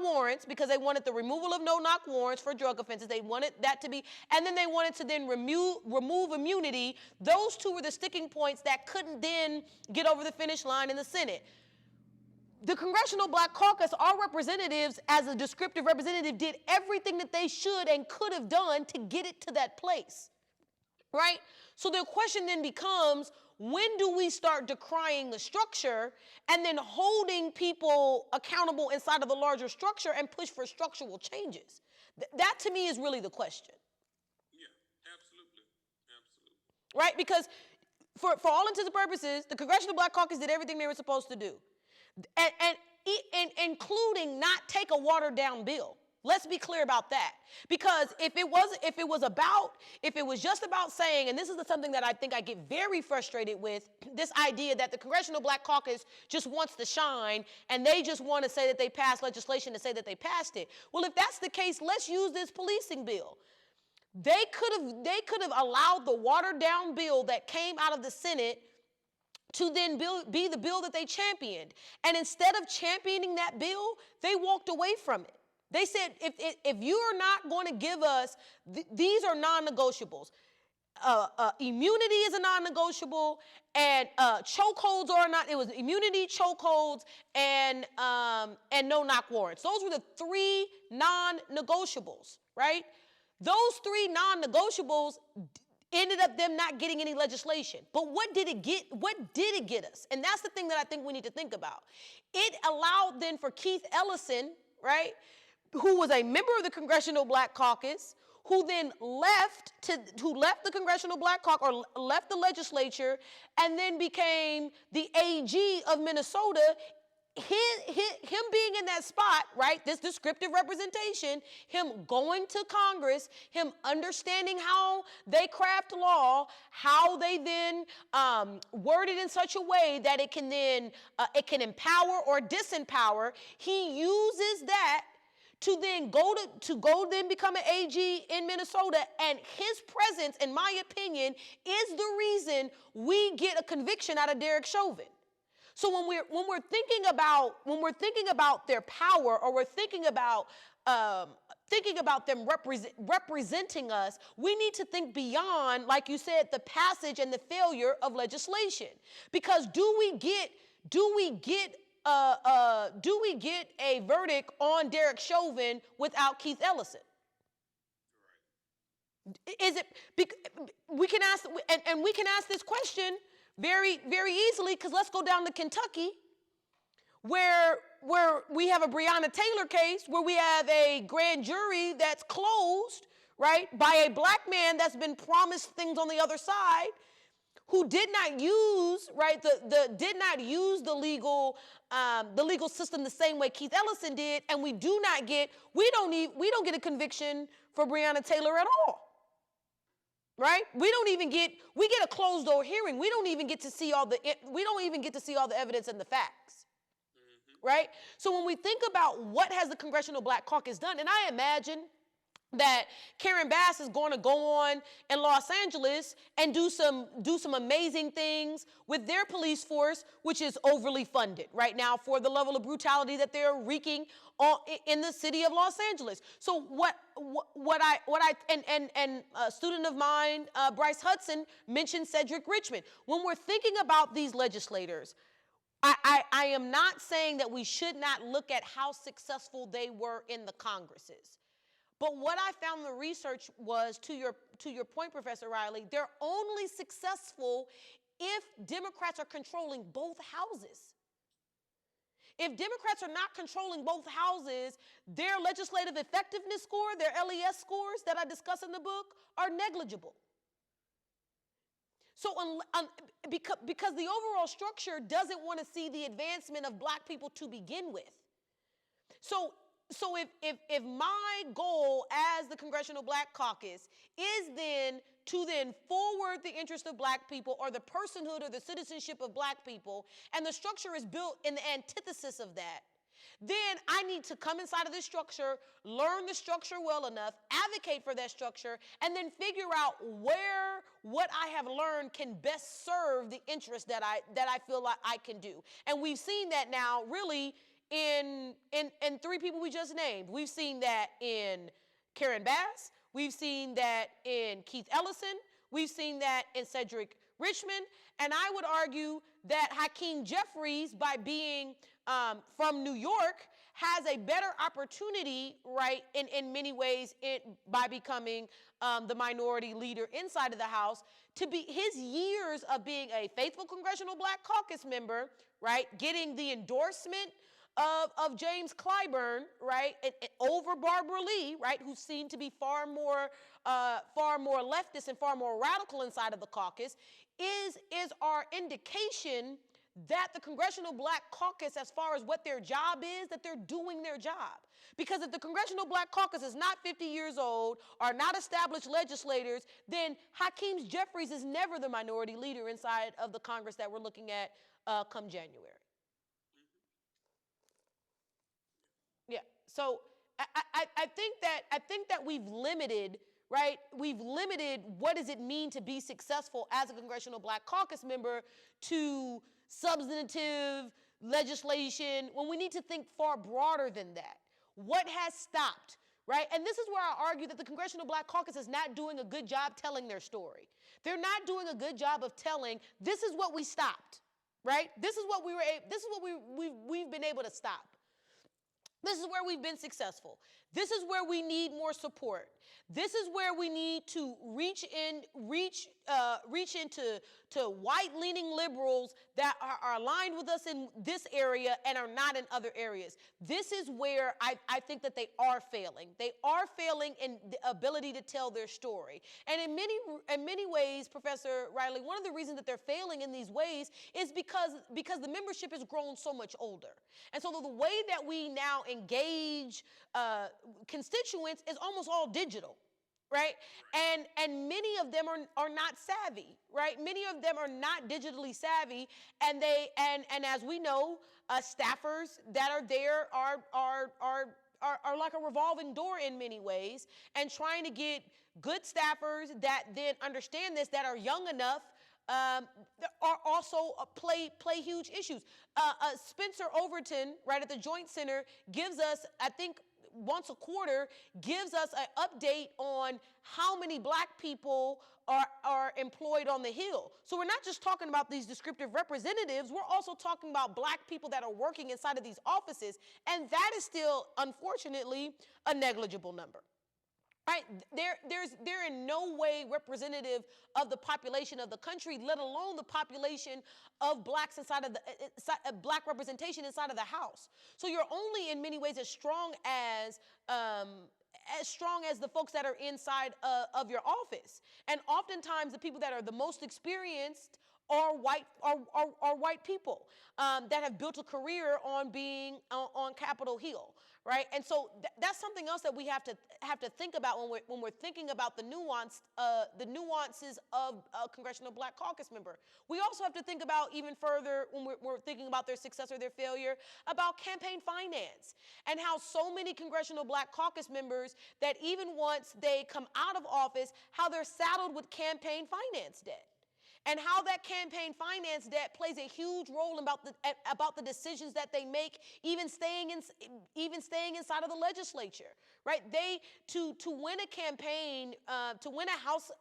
warrants, because they wanted the removal of no-knock warrants for drug offenses. They wanted that to be, and then they wanted to then remove immunity. Those two were the sticking points that couldn't then get over the finish line in the Senate. The Congressional Black Caucus, our representatives, as a descriptive representative, did everything that they should and could have done to get it to that place. Right? So the question then becomes, when do we start decrying the structure and then holding people accountable inside of the larger structure and push for structural changes? That to me is really the question. Yeah, absolutely. Absolutely. Right? Because for all intents and purposes, the Congressional Black Caucus did everything they were supposed to do. And including not take a watered down bill. Let's be clear about that. Because if it was just about saying, and this is something that I think I get very frustrated with, this idea that the Congressional Black Caucus just wants to shine and they just want to say that they passed legislation to say that they passed it. Well, if that's the case, let's use this policing bill. They could have allowed the watered down bill that came out of the Senate to then be the bill that they championed. And instead of championing that bill, they walked away from it. They said, if you are not going to give us, these are non-negotiables. Immunity is a non-negotiable, and chokeholds are not. It was immunity, chokeholds, and no-knock warrants. Those were the three non-negotiables, right? Those three non-negotiables ended up them not getting any legislation. But what did it get? What did it get us? And that's the thing that I think we need to think about. It allowed then for Keith Ellison, right, who was a member of the Congressional Black Caucus, who then left the Congressional Black Caucus, or left the legislature, and then became the AG of Minnesota. him being in that spot, right, this descriptive representation, him going to Congress, him understanding how they craft law, how they then word it in such a way that it can then it can empower or disempower. He uses that to then go then become an AG in Minnesota, and his presence, in my opinion, is the reason we get a conviction out of Derek Chauvin. So when we're thinking about their power, or we're thinking about them representing us, we need to think beyond, like you said, the passage and the failure of legislation. Because do we get a verdict on Derek Chauvin without Keith Ellison? Is it? We can ask, and we can ask this question very, very easily, because let's go down to Kentucky, where we have a Breonna Taylor case, where we have a grand jury that's closed, right, by a black man that's been promised things on the other side, who did not use, right, did not use the legal system the same way Keith Ellison did, and we don't get a conviction for Breonna Taylor at all. Right? We get a closed door hearing. We don't even get to see all the evidence and the facts. Mm-hmm. Right? So when we think about what has the Congressional Black Caucus done, and I imagine that Karen Bass is going to go on in Los Angeles and do some amazing things with their police force, which is overly funded right now for the level of brutality that they're wreaking in the city of Los Angeles. So a student of mine, Bryce Hudson, mentioned Cedric Richmond. When we're thinking about these legislators, I am not saying that we should not look at how successful they were in the Congresses. But what I found in the research was, to your point, Professor Riley, they're only successful if Democrats are controlling both houses. If Democrats are not controlling both houses, their legislative effectiveness score, their LES scores that I discuss in the book, are negligible. So because the overall structure doesn't want to see the advancement of black people to begin with. So if my goal as the Congressional Black Caucus is then to forward the interest of black people, or the personhood or the citizenship of black people, and the structure is built in the antithesis of that, then I need to come inside of this structure, learn the structure well enough, advocate for that structure, and then figure out where what I have learned can best serve the interest that I feel like I can do. And we've seen that now really in three people we just named. We've seen that in Karen Bass. We've seen that in Keith Ellison. We've seen that in Cedric Richmond. And I would argue that Hakeem Jeffries, by being from New York, has a better opportunity, right, in many ways, by becoming the minority leader inside of the House, to be his years of being a faithful Congressional Black Caucus member, right, getting the endorsement of James Clyburn, right, and over Barbara Lee, right, who seemed to be far more leftist and far more radical inside of the caucus, is our indication that the Congressional Black Caucus, as far as what their job is, that they're doing their job. Because if the Congressional Black Caucus is not 50 years old, are not established legislators, then Hakeem Jeffries is never the minority leader inside of the Congress that we're looking at come January. Yeah, so I think that we've limited, right? We've limited what does it mean to be successful as a Congressional Black Caucus member to substantive legislation, when we need to think far broader than that. What has stopped, right? And this is where I argue that the Congressional Black Caucus is not doing a good job telling their story. They're not doing a good job of telling, this is what we stopped, right? This is what we've been able to stop. This is where we've been successful. This is where we need more support. This is where we need to reach into white-leaning liberals that are aligned with us in this area and are not in other areas. This is where I think that they are failing. They are failing in the ability to tell their story. And in many ways, Professor Riley, one of the reasons that they're failing in these ways is because the membership has grown so much older. And so the way that we now engage constituents is almost all digital, right? And many of them are not savvy, right? Many of them are not digitally savvy, and as we know, staffers that are there are like a revolving door in many ways, and trying to get good staffers that then understand this, that are young enough, are also play huge issues. Spencer Overton, right at the Joint Center, gives us, I think, once a quarter, gives us an update on how many black people are employed on the Hill. So we're not just talking about these descriptive representatives, we're also talking about black people that are working inside of these offices, and that is still, unfortunately, a negligible number. Right? They're in no way representative of the population of the country, let alone the population of blacks inside of the black representation inside of the House. So you're only in many ways as strong as the folks that are inside of your office. And oftentimes the people that are the most experienced are white people that have built a career on being on Capitol Hill, right? And so that's something else that we have to think about when we're thinking about the nuances of a Congressional Black Caucus member. We also have to think about, even further, when we're thinking about their success or their failure, about campaign finance, and how so many Congressional Black Caucus members, that even once they come out of office, how they're saddled with campaign finance debt. And how that campaign finance debt plays a huge role about the decisions that they make, even staying inside of the legislature, right? To win a campaign, to win a House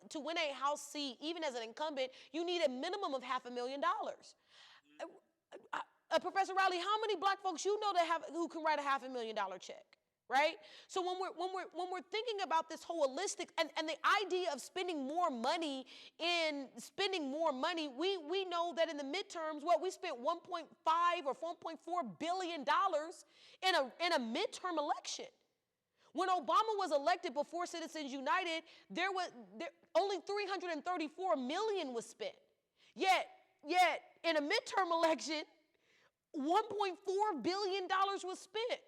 seat, even as an incumbent, you need a minimum of $500,000. Professor Riley, how many black folks you know who can write a $500,000 check? Right? So when we're thinking about this holistic and the idea of spending more money, we know that in the midterms, we spent 1.5 or 1.4 billion dollars in a midterm election. When Obama was elected before Citizens United, only 334 million was spent. Yet in a midterm election, 1.4 billion dollars was spent.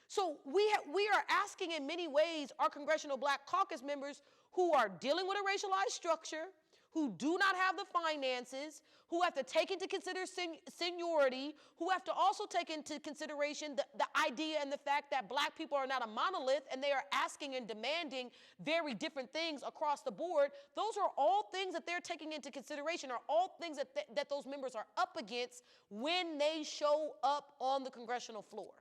So we are asking, in many ways, our Congressional Black Caucus members who are dealing with a racialized structure, who do not have the finances, who have to take into consideration seniority, who have to also take into consideration the idea and the fact that black people are not a monolith, and they are asking and demanding very different things across the board. Those are all things that they're taking into consideration, are all things that those members are up against when they show up on the congressional floor.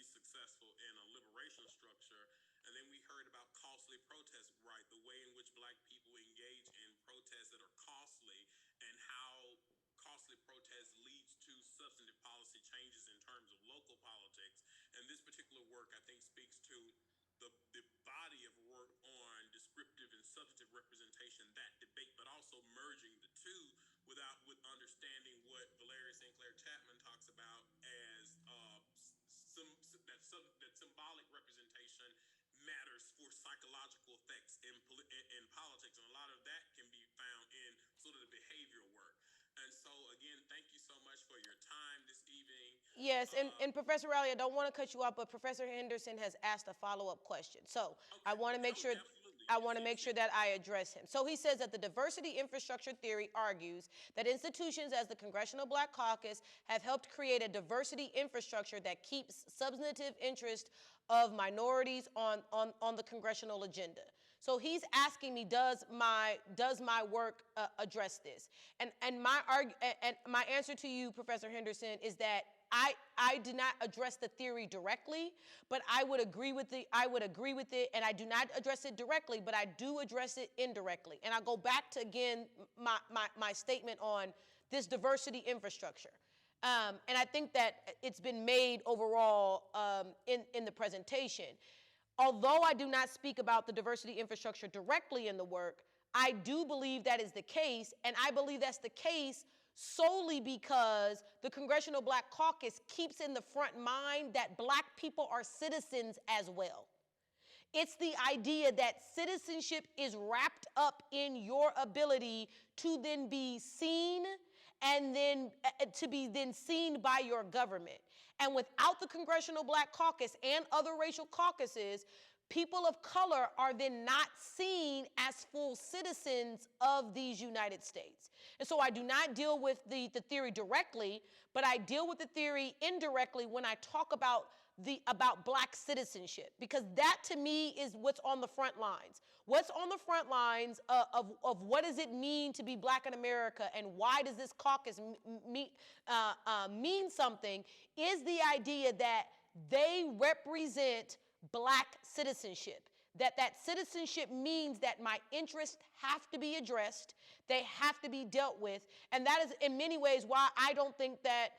Successful in a liberation structure. And then we heard about costly protests, right? The way in which black people engage in protests that are costly, and how costly protest leads to substantive policy changes in terms of local politics. And this particular work, I think, speaks to the body of work on descriptive and substantive representation, that debate, but also merging the two with understanding what Valeria St. Clair Chapman talks about as that symbolic representation matters for psychological effects in politics, and a lot of that can be found in sort of the behavioral work. And so, again, thank you so much for your time this evening. Yes, and Professor Riley, I don't want to cut you off, but Professor Henderson has asked a follow-up question. So I want to make sure. Absolutely. I want to make sure that I address him. So he says that the diversity infrastructure theory argues that institutions as the Congressional Black Caucus have helped create a diversity infrastructure that keeps substantive interest of minorities on the congressional agenda. So he's asking me, does my work address this? And my answer to you, Professor Henderson, is that I did not address the theory directly, but I would agree with it, and I do not address it directly, but I do address it indirectly. And I'll go back to, again, my statement on this diversity infrastructure. And I think that it's been made overall in the presentation. Although I do not speak about the diversity infrastructure directly in the work, I do believe that is the case, and I believe that's the case solely because the Congressional Black Caucus keeps in the front mind that black people are citizens as well. It's the idea that citizenship is wrapped up in your ability to then be seen and then to be then seen by your government. And without the Congressional Black Caucus and other racial caucuses, people of color are then not seen as full citizens of these United States. And so I do not deal with the theory directly, but I deal with the theory indirectly when I talk about black citizenship, because that to me is what's on the front lines. What's on the front lines of what does it mean to be black in America, and why does this caucus mean something, is the idea that they represent black citizenship. That citizenship means that my interests have to be addressed, they have to be dealt with, and that is in many ways why I don't think that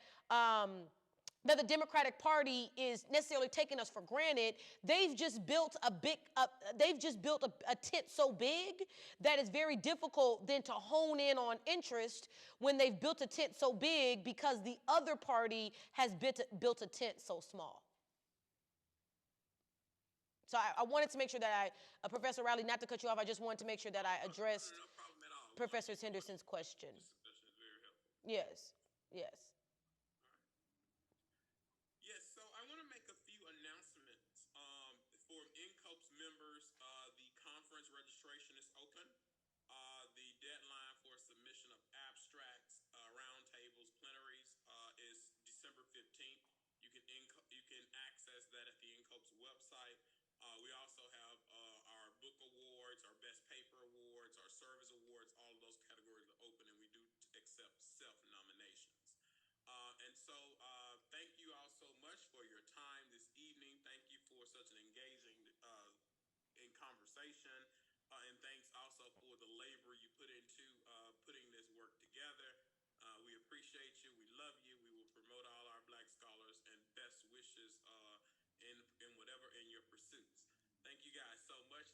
that the Democratic Party is necessarily taking us for granted. They've just built a tent so big that it's very difficult then to hone in on interest when they've built a tent so big because the other party has built a tent so small. So I wanted to make sure that Professor Riley, not to cut you off, I just wanted to make sure that I addressed Professor Henderson's question. This discussion is very helpful. Yes, yes. Yes, so I want to make a few announcements. For NCOPS members, the conference registration is open. The deadline for submission of abstracts, roundtables, plenaries is December 15th. You can access that at the NCOPS website. We also have our book awards, our best paper awards, our service awards. All of those categories are open, and we do accept self-nominations. And so thank you all so much for your time this evening. Thank you for such an engaging in conversation. And thanks also for the labor you put into putting this work together. We appreciate you. We love you. We will promote all our black scholars, and best wishes in whatever in your pursuits. Thank you guys so much.